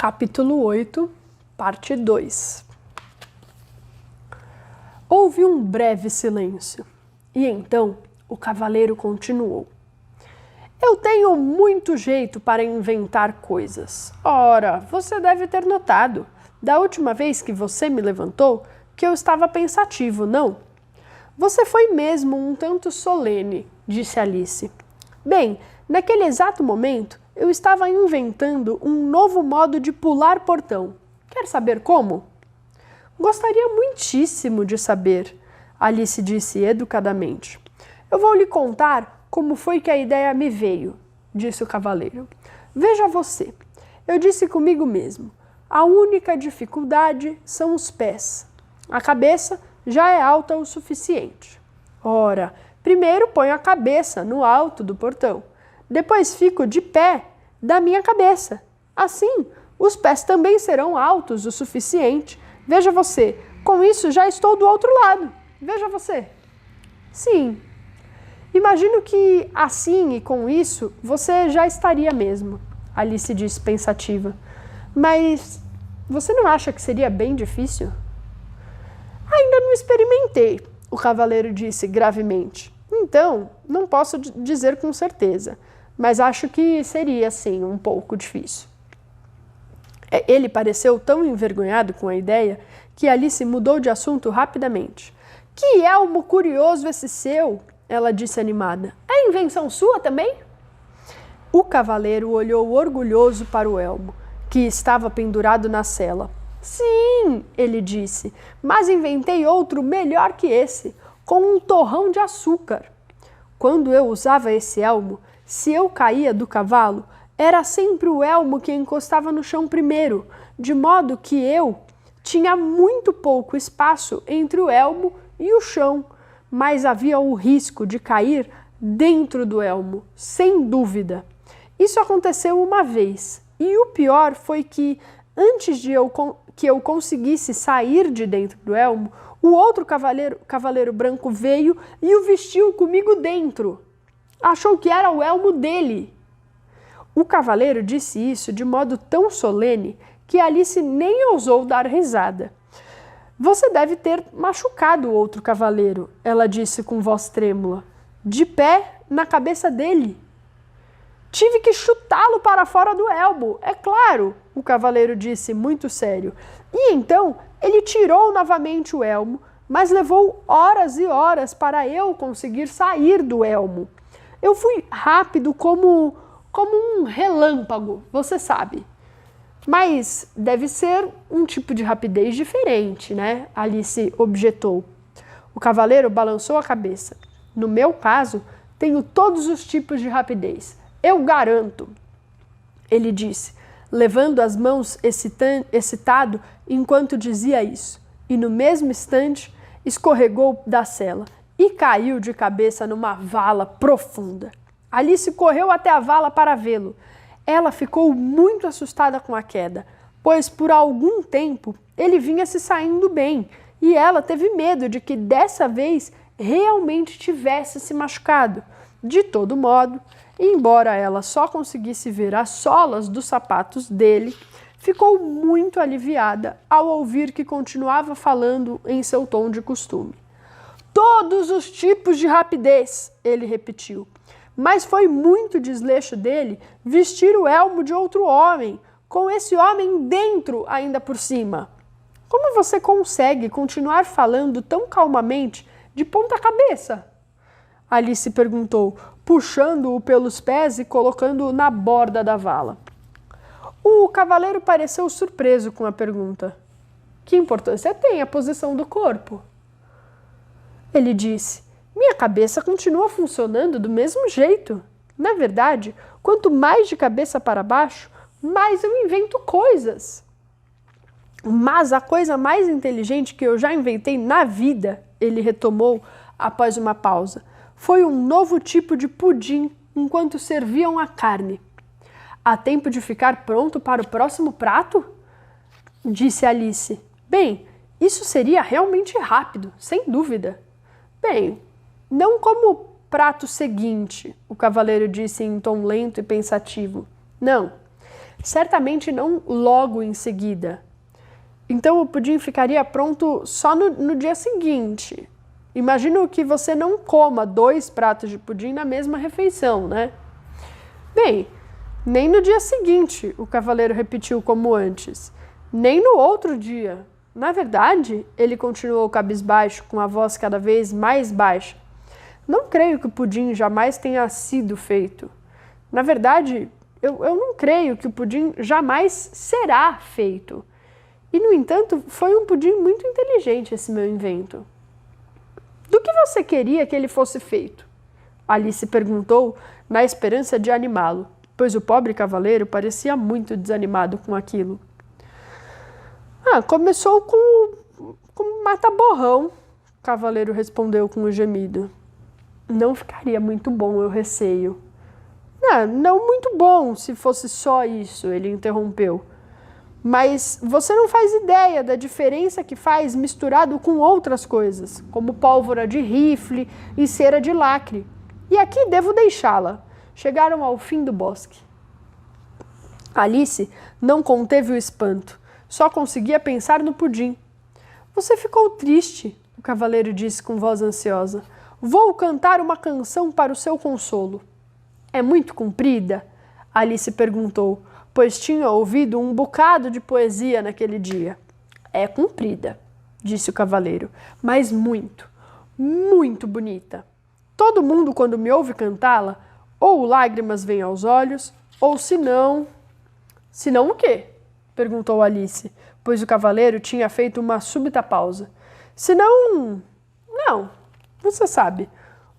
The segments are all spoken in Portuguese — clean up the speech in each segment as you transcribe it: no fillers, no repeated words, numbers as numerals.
Capítulo 8, parte 2. Houve um breve silêncio, e então o cavaleiro continuou. Eu tenho muito jeito para inventar coisas. Ora, você deve ter notado, da última vez que você me levantou, que eu estava pensativo, não? Você foi mesmo um tanto solene, disse Alice. Bem, naquele exato momento, eu estava inventando um novo modo de pular portão. Quer saber como? Gostaria muitíssimo de saber, Alice disse educadamente. Eu vou lhe contar como foi que a ideia me veio, disse o cavaleiro. Veja você, eu disse comigo mesmo, a única dificuldade são os pés. A cabeça já é alta o suficiente. Ora, primeiro ponho a cabeça no alto do portão. Depois fico de pé da minha cabeça. Assim, os pés também serão altos o suficiente. Veja você, com isso já estou do outro lado. Veja você. Sim. Imagino que assim e com isso você já estaria mesmo, Alice disse pensativa. Mas você não acha que seria bem difícil? Ainda não experimentei, o cavaleiro disse gravemente. Então, não posso dizer com certeza, mas acho que seria, sim, um pouco difícil. Ele pareceu tão envergonhado com a ideia que Alice mudou de assunto rapidamente. Que elmo curioso esse seu, ela disse animada. É invenção sua também? O cavaleiro olhou orgulhoso para o elmo, que estava pendurado na sela. Sim, ele disse, mas inventei outro melhor que esse, com um torrão de açúcar. Quando eu usava esse elmo, se eu caía do cavalo, era sempre o elmo que encostava no chão primeiro, de modo que eu tinha muito pouco espaço entre o elmo e o chão, mas havia o risco de cair dentro do elmo, sem dúvida. Isso aconteceu uma vez, e o pior foi que, antes de eu conseguisse sair de dentro do elmo, o outro cavaleiro branco veio e o vestiu comigo dentro. Achou que era o elmo dele. O cavaleiro disse isso de modo tão solene que Alice nem ousou dar risada. Você deve ter machucado o outro cavaleiro, ela disse com voz trêmula, de pé na cabeça dele. Tive que chutá-lo para fora do elmo, é claro, o cavaleiro disse muito sério. E então ele tirou novamente o elmo, mas levou horas e horas para eu conseguir sair do elmo. Eu fui rápido como um relâmpago, você sabe. Mas deve ser um tipo de rapidez diferente, né? Alice objetou. O cavaleiro balançou a cabeça. No meu caso, tenho todos os tipos de rapidez. Eu garanto, ele disse, levando as mãos excitado enquanto dizia isso. E no mesmo instante, escorregou da sela e caiu de cabeça numa vala profunda. Alice correu até a vala para vê-lo. Ela ficou muito assustada com a queda, pois por algum tempo ele vinha se saindo bem e ela teve medo de que dessa vez realmente tivesse se machucado. De todo modo, embora ela só conseguisse ver as solas dos sapatos dele, ficou muito aliviada ao ouvir que continuava falando em seu tom de costume. Todos os tipos de rapidez, ele repetiu. Mas foi muito desleixo dele vestir o elmo de outro homem, com esse homem dentro ainda por cima. Como você consegue continuar falando tão calmamente de ponta cabeça? Alice perguntou, puxando-o pelos pés e colocando-o na borda da vala. O cavaleiro pareceu surpreso com a pergunta. Que importância tem a posição do corpo? Ele disse, minha cabeça continua funcionando do mesmo jeito. Na verdade, quanto mais de cabeça para baixo, mais eu invento coisas. Mas a coisa mais inteligente que eu já inventei na vida, ele retomou após uma pausa, foi um novo tipo de pudim enquanto serviam a carne. Há tempo de ficar pronto para o próximo prato? Disse Alice. Bem, isso seria realmente rápido, sem dúvida. Bem, não como o prato seguinte, o cavaleiro disse em tom lento e pensativo. Não. certamente não logo em seguida. Então o pudim ficaria pronto só no dia seguinte. Imagino que você não coma 2 pratos de pudim na mesma refeição, né? Bem, nem no dia seguinte, o cavaleiro repetiu como antes. Nem no outro dia. Na verdade, ele continuou cabisbaixo, com a voz cada vez mais baixa. Não creio que o pudim jamais tenha sido feito. Na verdade, eu não creio que o pudim jamais será feito. E, no entanto, foi um pudim muito inteligente esse meu invento. Do que você queria que ele fosse feito? Alice perguntou, na esperança de animá-lo, pois o pobre cavaleiro parecia muito desanimado com aquilo. Começou com mata-borrão, o cavaleiro respondeu com um gemido. Não ficaria muito bom, eu receio. Não muito bom, se fosse só isso, ele interrompeu. Mas você não faz ideia da diferença que faz misturado com outras coisas, como pólvora de rifle e cera de lacre. E aqui devo deixá-la. Chegaram ao fim do bosque. Alice não conteve o espanto. Só conseguia pensar no pudim. Você ficou triste, o cavaleiro disse com voz ansiosa. Vou cantar uma canção para o seu consolo. É muito comprida? Alice perguntou, pois tinha ouvido um bocado de poesia naquele dia. É comprida, disse o cavaleiro, mas muito, muito bonita. Todo mundo, quando me ouve cantá-la, ou lágrimas vêm aos olhos, ou se não... Se não o quê? Perguntou Alice, pois o cavaleiro tinha feito uma súbita pausa. Se não... Não, você sabe.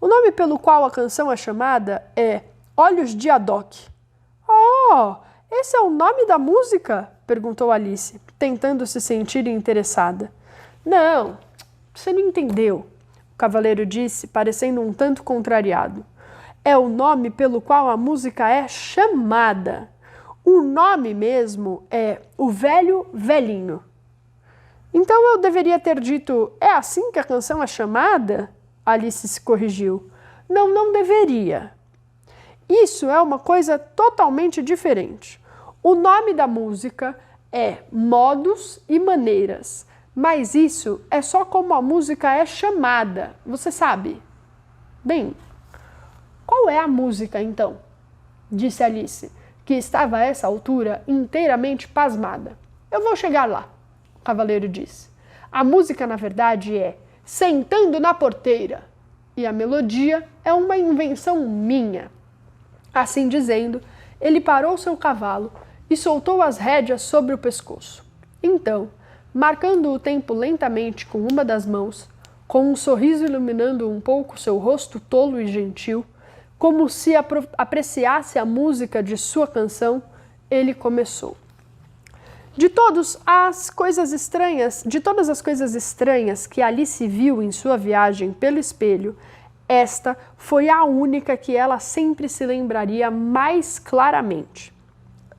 O nome pelo qual a canção é chamada é Olhos de Haddock. Oh, esse é o nome da música? Perguntou Alice, tentando se sentir interessada. Não, você não entendeu, o cavaleiro disse, parecendo um tanto contrariado. É o nome pelo qual a música é chamada. O nome mesmo é O Velho Velhinho. Então eu deveria ter dito, é assim que a canção é chamada? Alice se corrigiu. Não deveria. Isso é uma coisa totalmente diferente. O nome da música é Modos e Maneiras, mas isso é só como a música é chamada, você sabe? Bem, qual é a música então? Disse Alice, que estava a essa altura inteiramente pasmada. Eu vou chegar lá, o cavaleiro disse. A música, na verdade, é Sentando na Porteira, e a melodia é uma invenção minha. Assim dizendo, ele parou seu cavalo e soltou as rédeas sobre o pescoço. Então, marcando o tempo lentamente com uma das mãos, com um sorriso iluminando um pouco seu rosto tolo e gentil, como se apreciasse a música de sua canção, ele começou. De todas as coisas estranhas que Alice viu em sua viagem pelo espelho, esta foi a única que ela sempre se lembraria mais claramente.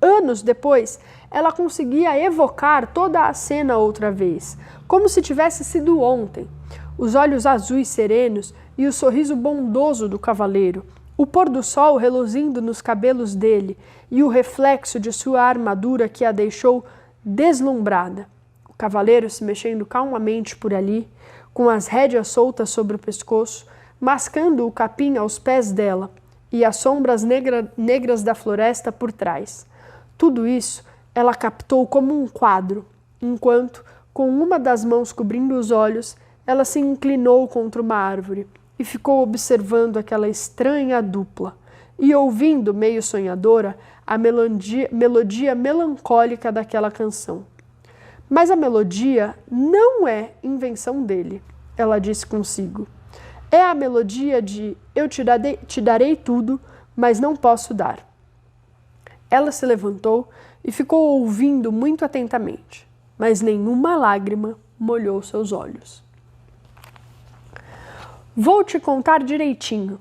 Anos depois, ela conseguia evocar toda a cena outra vez, como se tivesse sido ontem. Os olhos azuis serenos e o sorriso bondoso do cavaleiro, o pôr do sol reluzindo nos cabelos dele e o reflexo de sua armadura que a deixou deslumbrada. O cavaleiro se mexendo calmamente por ali, com as rédeas soltas sobre o pescoço, mascando o capim aos pés dela e as sombras negras da floresta por trás. Tudo isso ela captou como um quadro, enquanto, com uma das mãos cobrindo os olhos, ela se inclinou contra uma árvore e ficou observando aquela estranha dupla e ouvindo, meio sonhadora, a melodia melancólica daquela canção. Mas a melodia não é invenção dele, ela disse consigo. É a melodia de eu te darei tudo, mas não posso dar. Ela se levantou e ficou ouvindo muito atentamente, mas nenhuma lágrima molhou seus olhos. Vou te contar direitinho.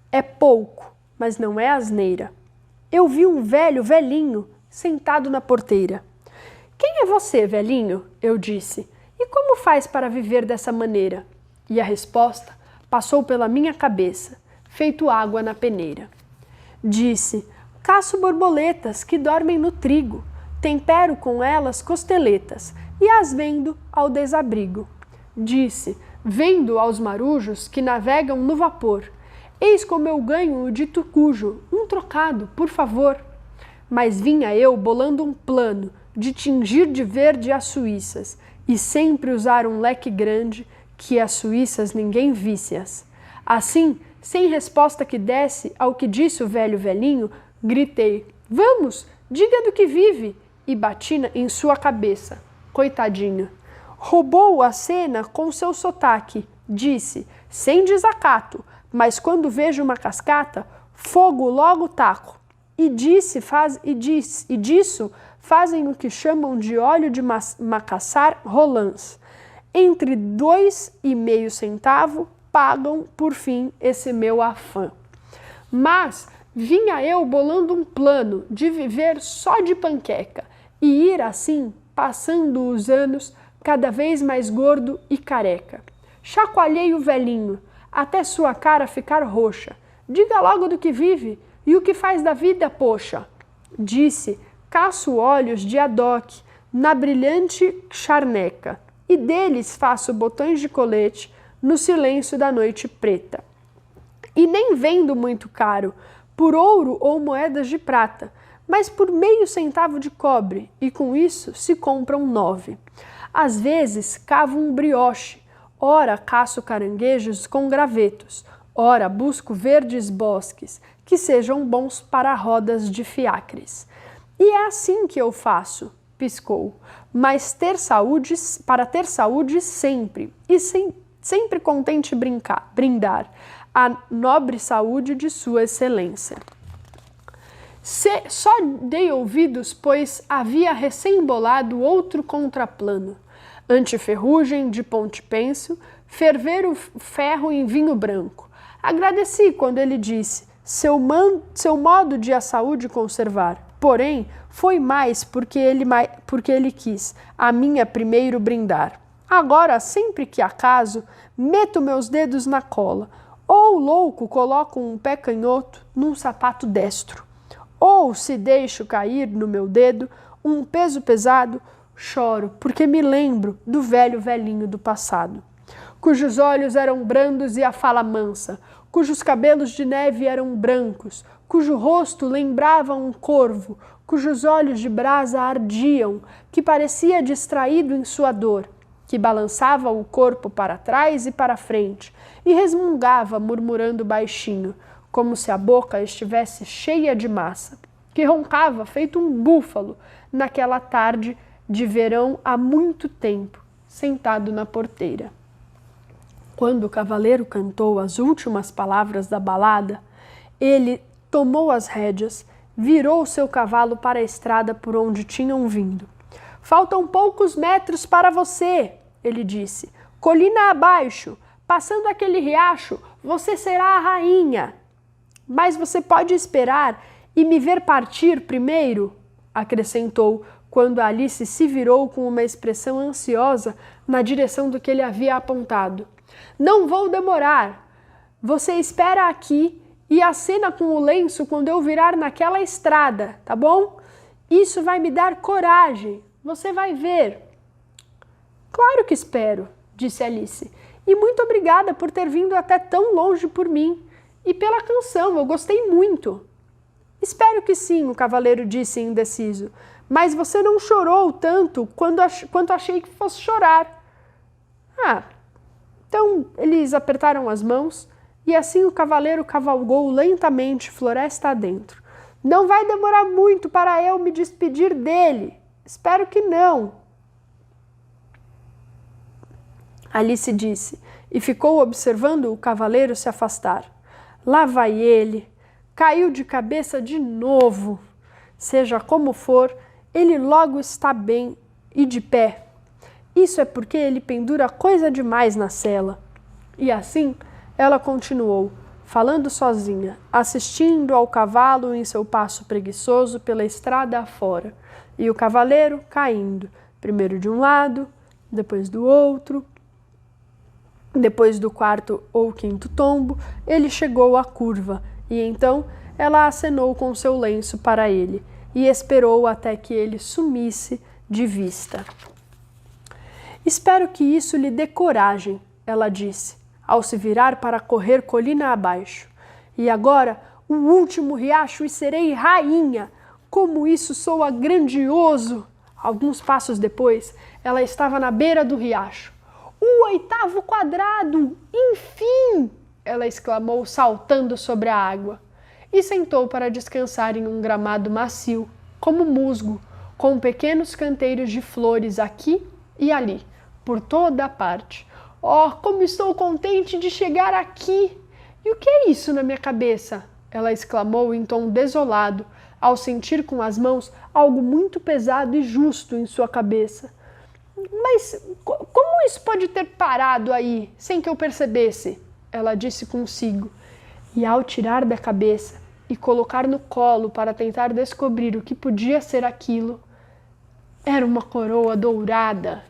É pouco, mas não é asneira. Eu vi um velhinho, sentado na porteira. Quem é você, velhinho? Eu disse. E como faz para viver dessa maneira? E a resposta passou pela minha cabeça, feito água na peneira. Disse, Caço borboletas que dormem no trigo, tempero com elas costeletas e as vendo ao desabrigo. Disse, vendo aos marujos que navegam no vapor, eis como eu ganho o dito cujo, um trocado, por favor. Mas vinha eu bolando um plano de tingir de verde as Suíças e sempre usar um leque grande que as Suíças ninguém visse-as. Assim, sem resposta que desse ao que disse o velho velhinho, gritei, vamos, diga do que vive, e bati em sua cabeça. Coitadinho. Roubou a cena com seu sotaque, disse, sem desacato, mas quando vejo uma cascata, fogo logo taco. E disso fazem o que chamam de óleo de macaçar rolãs. Entre 2,5 centavos pagam, por fim, esse meu afã. Mas vinha eu bolando um plano de viver só de panqueca e ir assim, passando os anos, cada vez mais gordo e careca. Chacoalhei o velhinho, até sua cara ficar roxa. Diga logo do que vive e o que faz da vida, poxa. Disse, caço olhos de adoque na brilhante charneca e deles faço botões de colete no silêncio da noite preta. E nem vendo muito caro, por ouro ou moedas de prata, mas por meio centavo de cobre, e com isso se compram 9. Às vezes cavo um brioche, ora caço caranguejos com gravetos, ora busco verdes bosques, que sejam bons para rodas de fiacres. E é assim que eu faço, piscou, mas para ter saúde sempre, e sempre contente brindar a nobre saúde de sua excelência. Só dei ouvidos, pois havia recém-bolado outro contraplano. Ante ferrugem de ponte pênsil, ferver o ferro em vinho branco. Agradeci quando ele disse, seu modo de a saúde conservar. Porém, foi mais porque ele quis, a minha primeiro brindar. Agora, sempre que acaso, meto meus dedos na cola, ou louco coloco um pé canhoto num sapato destro. Ou, se deixo cair no meu dedo um peso pesado, choro, porque me lembro do velho velhinho do passado, cujos olhos eram brandos e a fala mansa, cujos cabelos de neve eram brancos, cujo rosto lembrava um corvo, cujos olhos de brasa ardiam, que parecia distraído em sua dor, que balançava o corpo para trás e para frente, e resmungava murmurando baixinho, como se a boca estivesse cheia de massa, que roncava feito um búfalo naquela tarde de verão há muito tempo, sentado na porteira. Quando o cavaleiro cantou as últimas palavras da balada, ele tomou as rédeas, virou seu cavalo para a estrada por onde tinham vindo. Faltam poucos metros para você, ele disse. Colina abaixo, passando aquele riacho, você será a rainha. Mas você pode esperar e me ver partir primeiro, acrescentou, quando Alice se virou com uma expressão ansiosa na direção do que ele havia apontado. Não vou demorar. Você espera aqui e acena com o lenço quando eu virar naquela estrada, tá bom? Isso vai me dar coragem. Você vai ver. Claro que espero, disse Alice. E muito obrigada por ter vindo até tão longe por mim. E pela canção, eu gostei muito. Espero que sim, o cavaleiro disse indeciso. Mas você não chorou tanto quanto achei que fosse chorar. Então eles apertaram as mãos e assim o cavaleiro cavalgou lentamente floresta adentro. Não vai demorar muito para eu me despedir dele. Espero que não. Alice disse e ficou observando o cavaleiro se afastar. Lá vai ele. Caiu de cabeça de novo. Seja como for, ele logo está bem e de pé. Isso é porque ele pendura coisa demais na sela. E assim ela continuou, falando sozinha, assistindo ao cavalo em seu passo preguiçoso pela estrada afora, e o cavaleiro caindo, primeiro de um lado, depois do outro. Depois do quarto ou quinto tombo, ele chegou à curva E então ela acenou com seu lenço para ele e esperou até que ele sumisse de vista. Espero que isso lhe dê coragem, ela disse, ao se virar para correr colina abaixo. E agora, o último riacho e serei rainha! Como isso soa grandioso! Alguns passos depois, ela estava na beira do riacho. O 8º quadrado! Enfim! Ela exclamou, saltando sobre a água. E sentou para descansar em um gramado macio, como musgo, com pequenos canteiros de flores aqui e ali, por toda a parte. Oh, como estou contente de chegar aqui! E o que é isso na minha cabeça? Ela exclamou em tom desolado, ao sentir com as mãos algo muito pesado e justo em sua cabeça. Mas como isso pode ter parado aí, sem que eu percebesse? Ela disse consigo. E ao tirar da cabeça e colocar no colo para tentar descobrir o que podia ser aquilo, era uma coroa dourada.